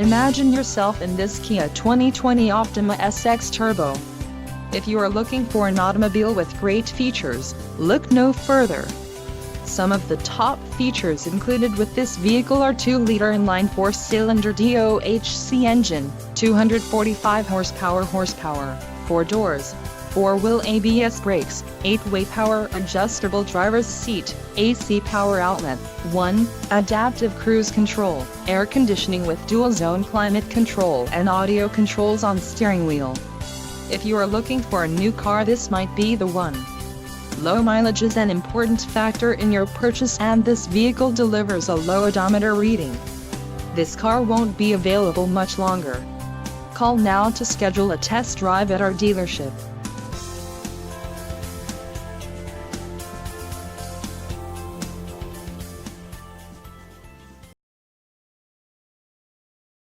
Imagine yourself in this Kia 2020 Optima SX Turbo. If you are looking for an automobile with great features, look no further. Some of the top features included with this vehicle are 2-liter inline 4-cylinder DOHC engine, 245 horsepower, 4 doors, 4-wheel ABS brakes, 8-way power adjustable driver's seat, AC power outlet, 1 adaptive cruise control, air conditioning with dual-zone climate control and audio controls on steering wheel. If you are looking for a new car, this might be the one. Low mileage is an important factor in your purchase, and this vehicle delivers a low odometer reading. This car won't be available much longer. Call now to schedule a test drive at our dealership.